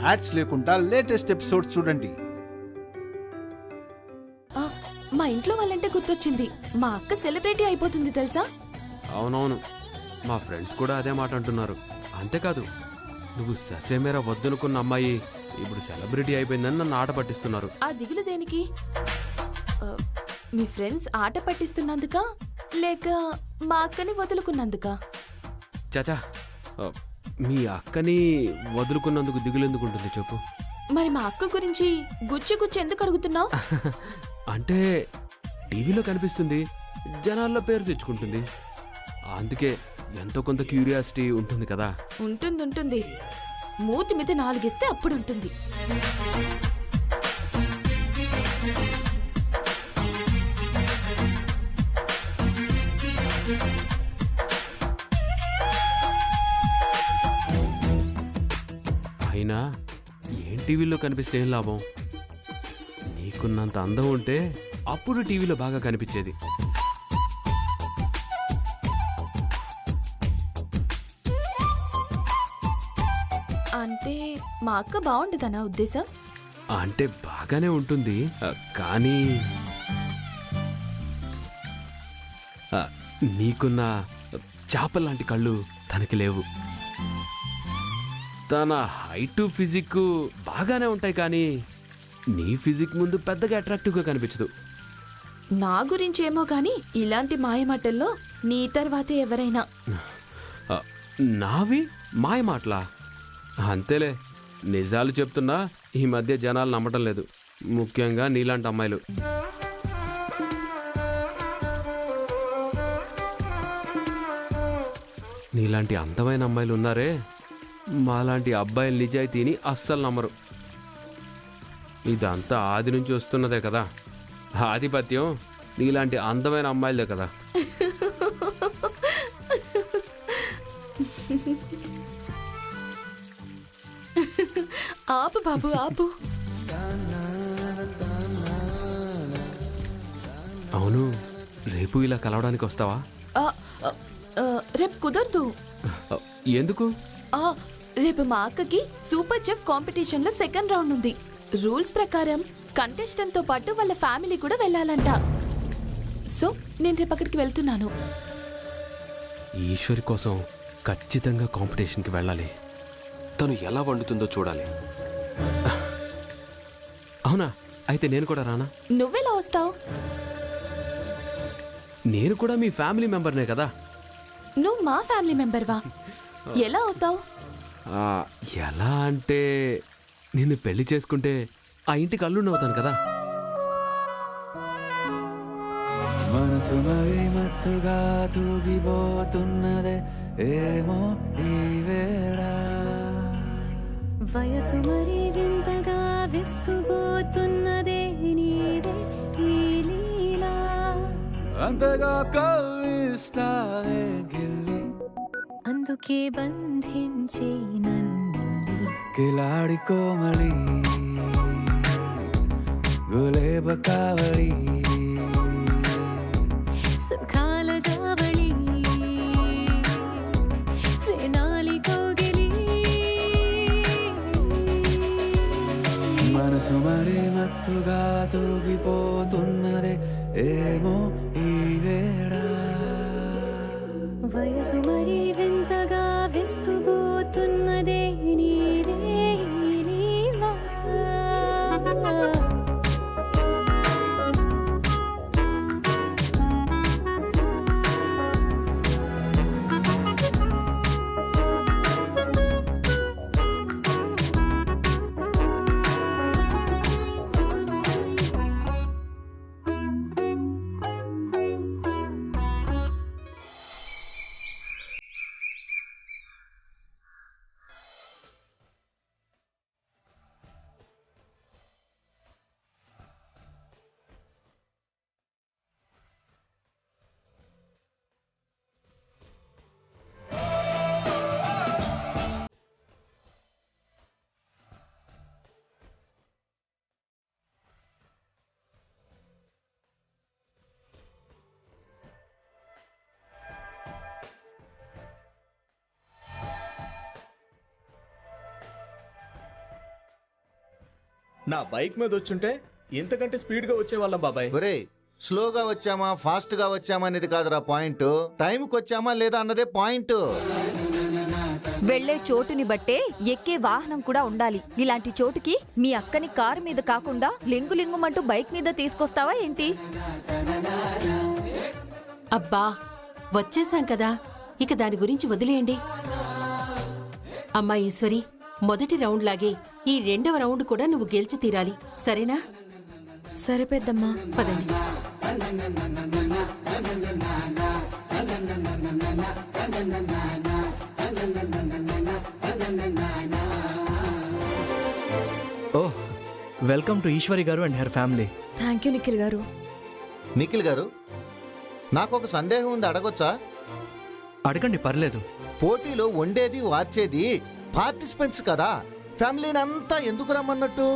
Ads లేకుండా latest episodes చూడండి. మా ఇంట్లో వాళ్ళంటే గుర్తొచ్చింది, మా అక్క సెలబ్రిటీ అయిపోతుంది తెలుసా? అవునవును, మా ఫ్రెండ్స్ కూడా అదే మాట అంటున్నారు. అంతేకాదు, నువ్వు ససేమేరా వద్దనుకున్న అమ్మాయి ఇప్పుడు సెలబ్రిటీ అయిపోయిందని నన్ను ఆట పట్టిస్తున్నారు. ఆ దిగులు దేనికి? మీ ఫ్రెండ్స్ ఆట పట్టిస్తున్నందుకా లేక మా అక్కని వదులుకున్నందుకా? చాచా, మీ అక్కని వదులుకున్నందుకు దిగులెందుకు ఉంటుంది చెప్పు? మరి మా అక్క గురించి గుచ్చి గుచ్చి ఎందుకు అడుగుతున్నావు? అంటే టీవీలో కనిపిస్తుంది, జనాల్లో పేరు తెచ్చుకుంటుంది, అందుకే ఎంతో కొంత క్యూరియాసిటీ ఉంటుంది కదా. ఉంటుంది, మూతి మీద 4 ఇస్తే అప్పుడు ఉంటుంది. అయినా ఏం టీవీలో కనిపిస్తే ఏం లాభం? నీకున్నంత అందం ఉంటే అప్పుడు టీవీలో బాగా కనిపించేది. అంటే మా అక్క బాగుంటుందనా ఉద్దేశం? అంటే బాగానే ఉంటుంది, కానీ నీకున్న చేపల్లాంటి కళ్ళు తనకి లేవు. తన హైటు ఫిజిక్ బాగానే ఉంటాయి, కానీ నీ ఫిజిక్ ముందు పెద్దగా అట్రాక్టివ్గా కనిపించదు. నా గురించి ఏమో గాని ఇలాంటి మాయమాటల్లో నీ తర్వాతే ఎవరైనా. నావి మాయమాటలా? అంతేలే, నిజాలు చెప్తున్నా ఈ మధ్య జనాలు నమ్మటం లేదు, ముఖ్యంగా నీలాంటి అమ్మాయిలు. నీలాంటి అందమైన అమ్మాయిలు ఉన్నారే, మాలాంటి అబ్బాయిల నిజాయితీని అస్సలు నమ్మరు. ఇదంతా ఆది నుంచి వస్తున్నదే కదా, ఆధిపత్యం నీలాంటి అందమైన అమ్మాయిలదే కదా. ఆపు బాబు ఆపు. అవును, రేపు ఇలా కలవడానికి వస్తావా? రేపు కుదరదు. ఎందుకు? రేపు మా అక్కకి సూపర్ చెఫ్ కాంపిటీషన్ లో 2nd రౌండ్ ఉంది. రూల్స్ ప్రకారం కంటెస్టెంట్ తో పాటు వాళ్ళ ఫ్యామిలీ కూడా వెళ్ళాలంట. సో నేను రేపు అక్కడికి వెళ్తున్నాను. ఈశ్వరి కోసం ఖచ్చితంగా కాంపిటీషన్కి వెళ్ళాలి. తను ఎలా వండుతుందో చూడాలి. అవునా? అయితే నేను కూడా రానా? నువ్వెలా వస్తావు? నేను కూడా మీ ఫ్యామిలీ మెంబర్నే కదా. నువ్వు మా ఫ్యామిలీ మెంబర్వా? ఎలా అవుతావు? ఎలా అంటే, నిన్ను పెళ్లి చేసుకుంటే ఆ ఇంటికి అల్లుడిని అవుతాను కదా. మనసు మరీ మత్తుగా తూగిపోతున్నదే ఏమో ఈ వేళ, వయసు మరీ వింతగా విస్తుపోతున్నదే నీదే ఈ లీలా, అంతగా కవ్విస్తావే గిల్లి, అందుకే బంధించే నన్నిల్లి, కిలాడి కోమలి గులేబ కావళి, సుఖాల జావళి వేనాలి కోగిలి, మనసు మరీ మత్తుగా తూగిపోతున్నదే ఏమో ఈ వేళ, వయసు మరీ వింతగా విస్తుపోతున్నదే నీదే ఈ లీలా. నా బైక్ మీద వచ్చుంటే ఇంతకంటే స్పీడ్గా వచ్చేవాళ్ళం బాబాయ్. ఒరే, స్లోగా వచ్చామా ఫాస్ట్ గా వచ్చామా అనేది కాదురా పాయింట్, టైంకి వచ్చామా లేదా అన్నదే పాయింట్. వెళ్లే చోటుని బట్టే ఎక్కే వాహనం కూడా ఉండాలి. ఇలాంటి చోటుకి మీ అక్కని కారు మీద కాకుండా లింగులింగుమంటూ బైక్ మీద తీసుకొస్తావా ఏంటి? అబ్బా, వచ్చేసాం కదా, ఇక దాని గురించి వదిలేయండి. అమ్మా ఈశ్వరి, మొదటి రౌండ్ లాగే ఈ రెండవ రౌండ్ కూడా నువ్వు గెలిచి తీరాలి, సరేనా? సరే పెద్దమ్మా, పదండి. ఓహ్, వెల్కమ్ టు ఈశ్వరి గారు and her family. Thank you Nikhil గారు. నిఖిల్ గారు, నాకు ఒక సందేహం ఉంది, అడగొచ్చా? అడగండి, పర్లేదు. పోటీలో వండేది వార్చేది పార్టిసిపెంట్స్ కదా, ఫ్యామిలీని అంతా ఎందుకు రమ్మన్నట్టు?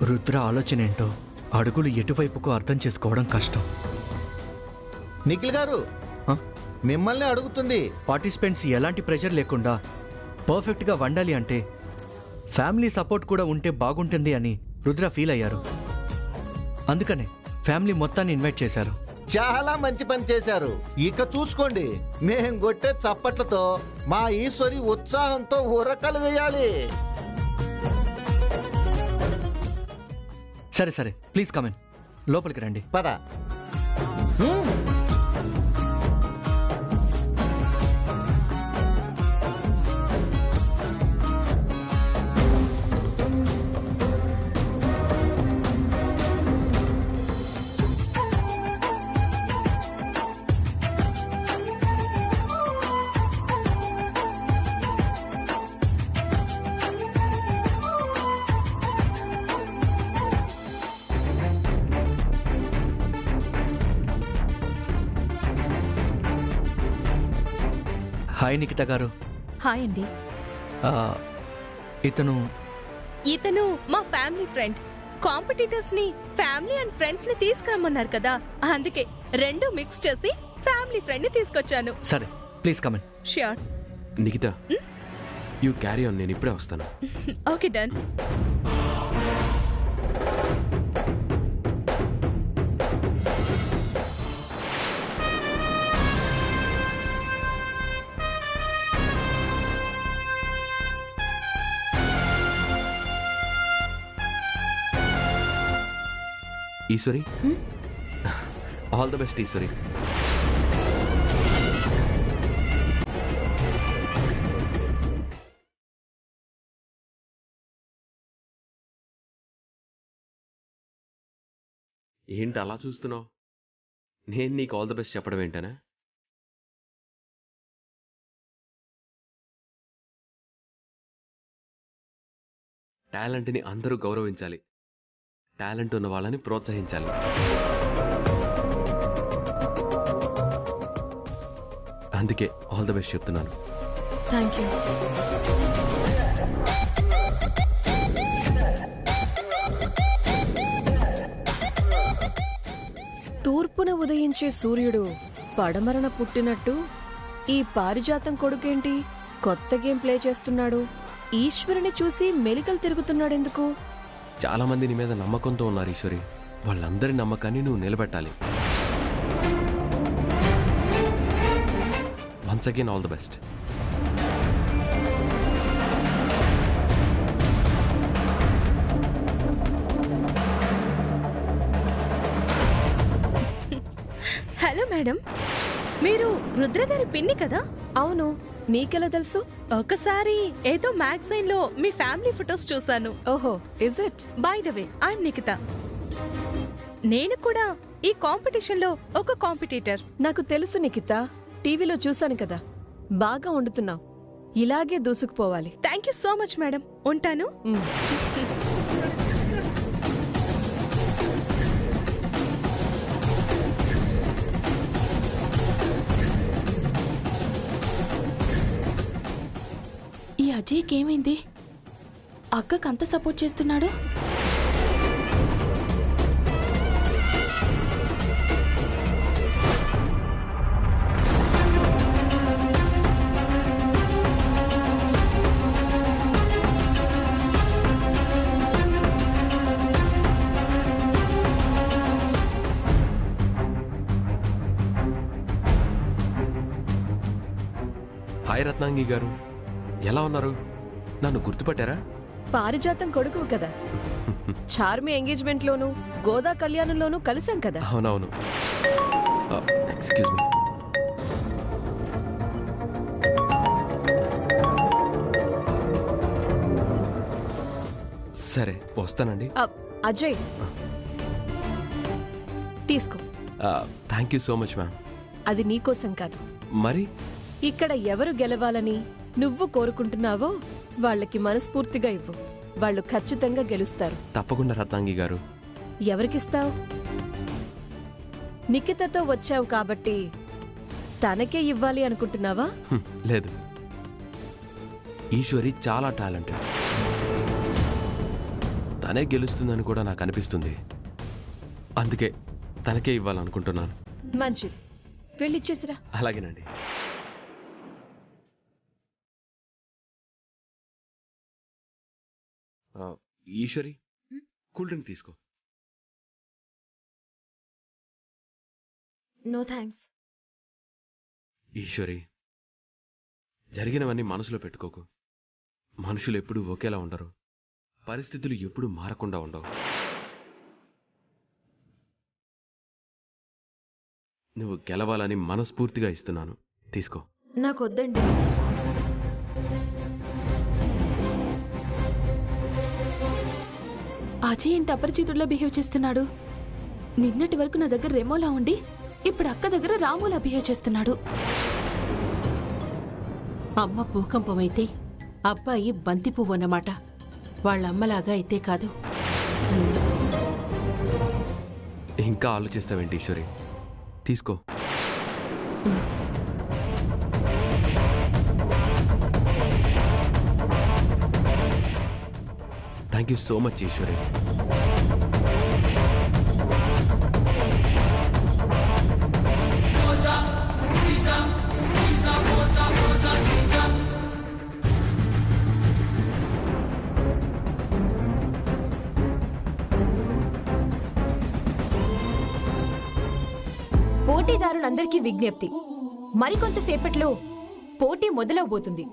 రుద్ర ఆలోచన ఏంటో అడుగులు ఎటువైపుకో అర్థం చేసుకోవడం కష్టం. నిఖిల్ గారు, హ? మిమ్మల్ని అడుగుతుంది. పార్టిసిపెంట్స్ ఎలాంటి ప్రెషర్ లేకుండా పర్ఫెక్ట్గా వండాలి అంటే ఫ్యామిలీ సపోర్ట్ కూడా ఉంటే బాగుంటుంది అని రుద్ర ఫీల్ అయ్యారు. అందుకనే ఫ్యామిలీ మొత్తాన్ని ఇన్వైట్ చేశారు. చాలా మంచి పని చేశారు. ఇక చూసుకోండి, మేం కొట్టే చప్పట్లతో మా ఈశ్వరి ఉత్సాహంతో ఉరకలు వేయాలి. సరే సరే, ప్లీజ్ కమెన్, లోపలికి రండి. పద. హాయ్ నిఖిత గారు. హాయ్ అండి. ఆ, ఇతను మా ఫ్యామిలీ ఫ్రెండ్. కాంపిటీటర్స్ ని ఫ్యామిలీ అండ్ ఫ్రెండ్స్ ని తీసుకురమ్మన్నారు కదా, అందుకే రెండు మిక్స్ చేసి ఫ్యామిలీ ఫ్రెండ్ ని తీసుకొచ్చాను. సరే, please come in. Sure. Nikhitha, you carry on, నేను ఇప్పుడే వస్తాను. Okay, done. Eshwari, all the best Eshwari. ఏంటి అలా చూస్తున్నావు? నేను నీకు ఆల్ ద బెస్ట్ చెప్పడం ఏంటనే? టాలెంట్ని అందరూ గౌరవించాలి, టాలెంట్ ఉన్న వాళ్ళని ప్రోత్సహించాలి. అందుకే ఆల్ ద బెస్ట్ చెప్తున్నాను. Thank you. తూర్పున ఉదయించే సూర్యుడు పడమరన పుట్టినట్టు ఈ పారిజాతం కొడుకేంటి కొత్త గేమ్ ప్లే చేస్తున్నాడు? ఈశ్వరుని చూసి మెలికలు తిరుగుతున్నాడెందుకు? చాలా మంది నీ మీద నమ్మకంతో ఉన్నారు ఈశ్వరి, వాళ్ళందరి నమ్మకాన్ని నువ్వు నిలబెట్టాలి. Once again all the best. Hello madam, మీరు రుద్ర గారి పిన్ని కదా? అవును, నీకెలా తెలుసు? ఒకసారి ఏదో మ్యాగజైన్ లో మీ ఫ్యామిలీ ఫొటోస్ చూసాను. ఓహో, is it? By the way, I'm Nikhita. నేను కూడా ఈ కాంపిటీషన్ లో ఒక కాంపిటీటర్. నాకు తెలుసు నిఖిత, టీవీలో చూశాను కదా. బాగా వండుతున్నావు, ఇలాగే దూసుకుపోవాలి. Thank you so much madam, ఉంటాను. ఈ అజయ్కి ఏమైంది? అక్కకు అంత సపోర్ట్ చేస్తున్నాడు. హాయ్ రత్నాంగి గారు, ఎలా ఉన్నారు? నన్ను గుర్తుపట్టారా? పారిజాతం కొడుకు కదా. చార్మి ఎంగేజ్మెంట్ లోను గోదా కళ్యాణంలోనూ కలిసాం కదా. అవునవును. Excuse me. సరే వస్తానండి. అజయ్ తీసుకో. Thank you so much ma'am. అది నీకోసం కాదు. మరి ఇక్కడ ఎవరు గెలవాలని నువ్వు కోరుకుంటున్నావో వాళ్ళకి మనస్ఫూర్తిగా ఇవ్వు. వాళ్ళు ఖచ్చితంగా గెలుస్తారు. తప్పకుండా రత్నాంగి గారు. ఎవరికిస్తావు? నిఖితతో వచ్చావు కాబట్టి తనకే ఇవ్వాలి అనుకుంటున్నావా? లేదు, ఈశ్వరి చాలా టాలెంటెడ్. తనే గెలుస్తుందని కూడా నాకు అనిపిస్తుంది. అందుకే తనకే ఇవ్వాలనుకుంటున్నాను. మంచిది, వెళ్ళిచ్చేసిరా. అలాగేనండి. ఈశ్వరి, కూల్ డ్రింక్ తీసుకో. No thanks. ఈశ్వరి, జరిగినవన్నీ మనసులో పెట్టుకోకు. మనుషులు ఎప్పుడూ ఒకేలా ఉండరు, పరిస్థితులు ఎప్పుడూ మారకుండా ఉండవు. నువ్వు గెలవాలని మనస్ఫూర్తిగా ఇస్తున్నాను, తీసుకో. నాకొద్దండి. అజయ్ ఏంటి అపరిచితుడిలా బిహేవ్ చేస్తున్నాడు? నిన్నటి వరకు నా దగ్గర రెమోలా ఉండి ఇప్పుడు అక్క దగ్గర రాములా బిహేవ్ చేస్తున్నాడు. అమ్మ భూకంపమైతే అబ్బాయి బంతి పువ్వు అన్నమాట. వాళ్ళమ్మలాగా అయితే కాదు. ఇంకా ఆలోచిస్తావేంటి ఈశ్వరి, తీసుకో. Thank you so much Eshwari. పోటీదారులందరికీ విజ్ఞప్తి, మరికొంతసేపట్లో పోటీ మొదలవబోతుంది.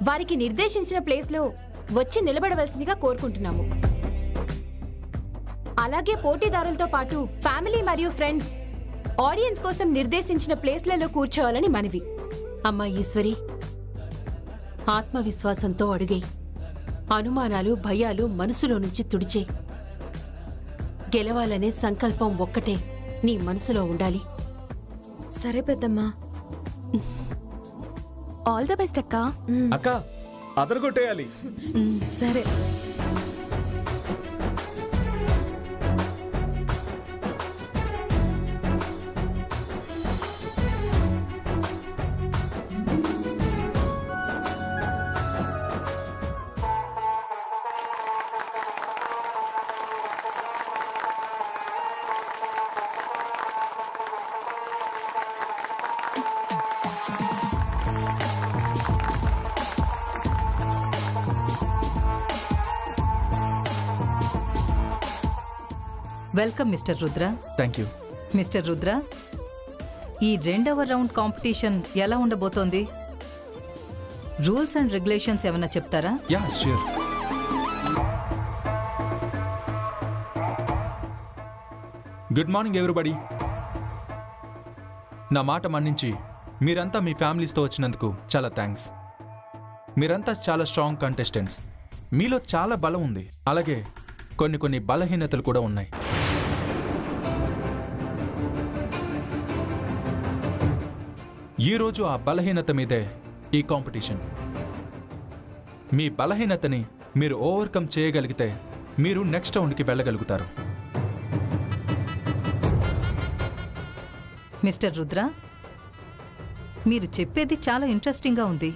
వారికి నిర్దేశించిన ప్లేస్లో వచ్చి నిలబడవలసిందిగా కోరుకుంటున్నాము. అలాగే పోటీదారులతో పాటు ఫ్యామిలీ మరియు ఫ్రెండ్స్ ఆడియన్స్ కోసం నిర్దేశించిన ప్లేస్లలో కూర్చోవాలని మనవి. అమ్మా ఈశ్వరి, ఆత్మవిశ్వాసంతో అడుగై, అనుమానాలు భయాలు మనసులో నుంచి తుడిచే. గెలవాలనే సంకల్పం ఒక్కటే నీ మనసులో ఉండాలి. సరే పెద్దమ్మా. ఆల్ ద బెస్ట్ అక్క. అక్క అదరగొట్టేయాలి. సరే. Welcome mister Rudra. Thank you. Mister Rudra, ఈ రెండవ రౌండ్ కాంపిటీషన్ ఎలా ఉండబోతోంది? రూల్స్ అండ్ రెగ్యులేషన్స్ ఏమైనా చెప్తారా? Yeah sure. Good morning everybody. నా మాట మన్నించి మీరంతా మీ ఫ్యామిలీస్తో వచ్చినందుకు చాలా థ్యాంక్స్. మీరంతా చాలా స్ట్రాంగ్ కంటెస్టెంట్స్. మీలో చాలా బలం ఉంది, అలాగే కొన్ని బలహీనతలు కూడా ఉన్నాయి. ఈరోజు ఆ బలహీనత మీదే ఈ కాంపిటీషన్. మీ బలహీనతని మీరు ఓవర్కమ్ చేయగలిగితే మీరు నెక్స్ట్ రౌండ్కి వెళ్ళగలుగుతారు. మిస్టర్ రుద్ర, మీరు చెప్పేది చాలా ఇంట్రెస్టింగ్గా ఉంది.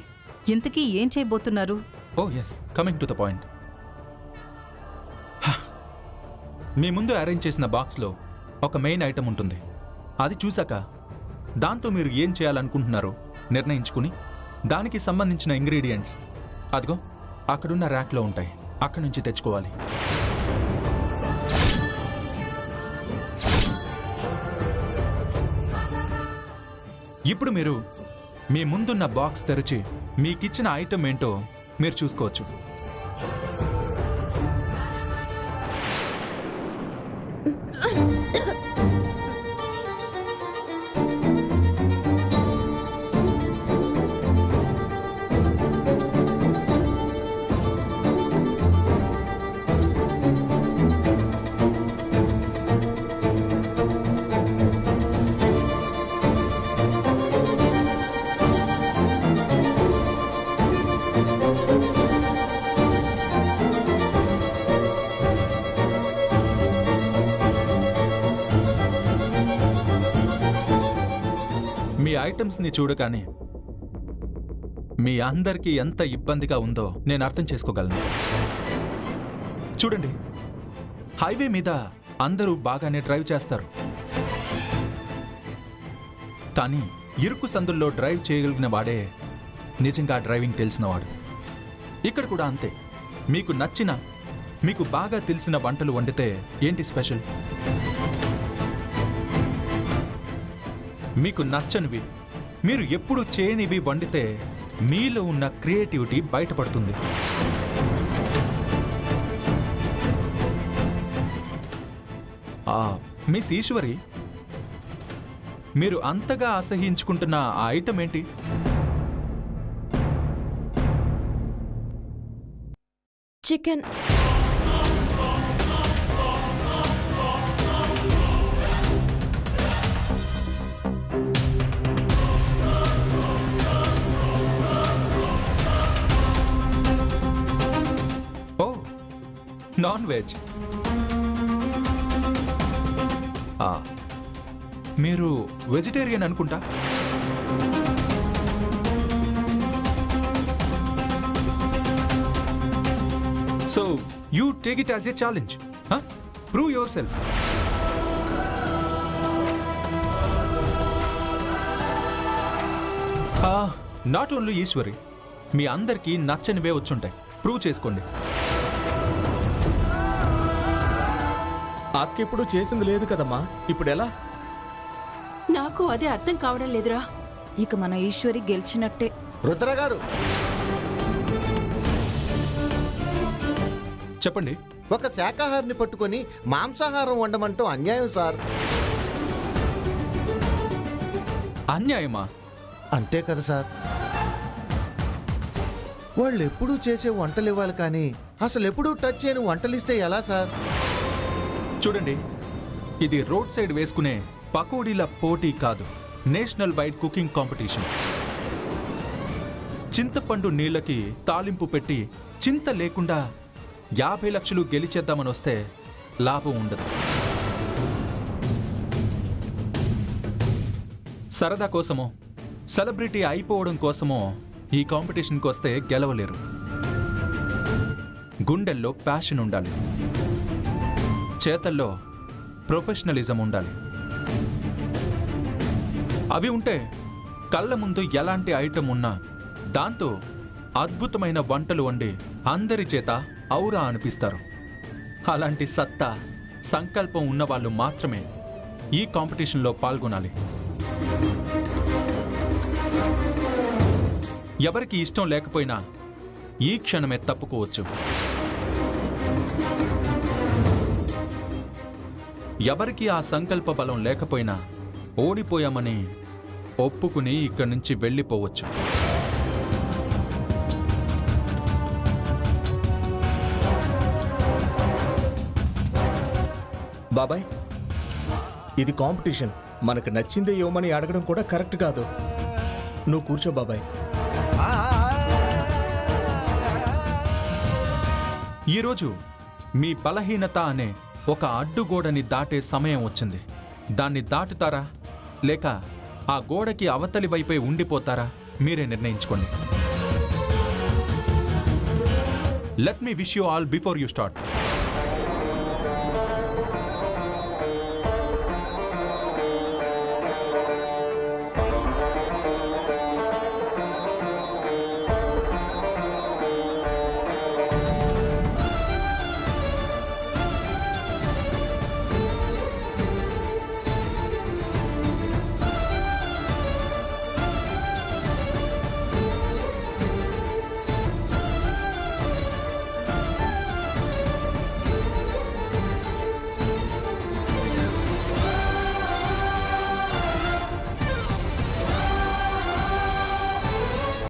ఇంతకీ ఏం చేయబోతున్నారు? Oh yes, coming to the point. మీ ముందు అరేంజ్ చేసిన బాక్స్లో ఒక మెయిన్ ఐటమ్ ఉంటుంది. అది చూశాక దాంతో మీరు ఏం చేయాలనుకుంటున్నారో నిర్ణయించుకుని దానికి సంబంధించిన ఇంగ్రీడియంట్స్ అదిగో అక్కడున్న ర్యాక్లో ఉంటాయి, అక్కడి నుంచి తెచ్చుకోవాలి. ఇప్పుడు మీరు మీ ముందున్న బాక్స్ తెరిచి మీకిచ్చిన ఐటమ్ ఏంటో మీరు చూసుకోవచ్చు. మీ ఐటమ్స్ని చూడగానే మీ అందరికీ ఎంత ఇబ్బందిగా ఉందో నేను అర్థం చేసుకోగలను. చూడండి, హైవే మీద అందరూ బాగానే డ్రైవ్ చేస్తారు, కానీ ఇరుకు సందుల్లో డ్రైవ్ చేయగలిగిన వాడే నిజంగా డ్రైవింగ్ తెలిసినవాడు. ఇక్కడ కూడా అంతే. మీకు నచ్చిన, మీకు బాగా తెలిసిన వంటలు వండితే ఏంటి స్పెషల్? మీకు నచ్చనివి, మీరు ఎప్పుడు చేయనివి వండితే మీలో ఉన్న క్రియేటివిటీ బయటపడుతుంది. మిస్ ఈశ్వరి, మీరు అంతగా అసహించుకుంటున్న ఆ ఐటమ్ ఏంటి? చికెన్. Non veg. మీరు వెజిటేరియన్ అనుకుంటా. So you take it as a challenge. Prove yourself. Not only Eshwari, మీ అందరికీ నచ్చనివే వచ్చుంటాయి. ప్రూవ్ చేసుకోండి. అక్కెప్పుడు చేసింది లేదు కదమ్మా, ఇప్పుడు ఎలా? నాకు అదే అర్థం కావడం లేదురా. ఇక మన ఈశ్వరి గెలిచినట్టే. రుద్ర గారు చెప్పండి. ఒక శాకాహారిని పట్టుకొని మాంసాహారం వండమంటూ అన్యాయం సార్. అన్యాయమా? అంతే కదా సార్. వాళ్ళు ఎప్పుడూ చేసే వంటలు ఇవ్వాలి కానీ అసలు ఎప్పుడూ టచ్ చేయని వంటలు ఇస్తే ఎలా సార్? చూడండి, ఇది రోడ్ సైడ్ వేసుకునే పకోడీల పోటీ కాదు, నేషనల్ వైడ్ కుకింగ్ కాంపిటీషన్. చింతపండు నీళ్ళకి తాలింపు పెట్టి చింత లేకుండా 50 లక్షలు గెలిచేద్దామని వస్తే లాభం ఉండదు. సరదా కోసమో, సెలబ్రిటీ అయిపోవడం కోసమో ఈ కాంపిటీషన్కి వస్తే గెలవలేరు. గుండెల్లో ప్యాషన్ ఉండాలి, చేతల్లో ప్రొఫెషనలిజం ఉండాలి. అవి ఉంటే కళ్ళ ముందు ఎలాంటి ఐటమ్ ఉన్నా దాంతో అద్భుతమైన వంటలు వండి అందరి చేత ఔరా అనిపిస్తారు. అలాంటి సత్తా, సంకల్పం ఉన్నవాళ్ళు మాత్రమే ఈ కాంపిటీషన్లో పాల్గొనాలి. ఎవరికి ఇష్టం లేకపోయినా ఈ క్షణమే తప్పుకోవచ్చు. ఎవరికి ఆ సంకల్ప బలం లేకపోయినా ఓడిపోయామని ఒప్పుకుని ఇక్కడి నుంచి వెళ్ళిపోవచ్చు. బాబాయ్, ఇది కాంపిటీషన్. మనకు నచ్చిందే ఇవ్వమని అడగడం కూడా కరెక్ట్ కాదు. నువ్వు కూర్చో బాబాయ్. ఈరోజు మీ బలహీనత అనే ఒక అడ్డుగోడని దాటే సమయం వచ్చింది. దాన్ని దాటుతారా లేక ఆ గోడకి అవతలి వైపే ఉండిపోతారా మీరే నిర్ణయించుకోండి. Let me wish you all before you start.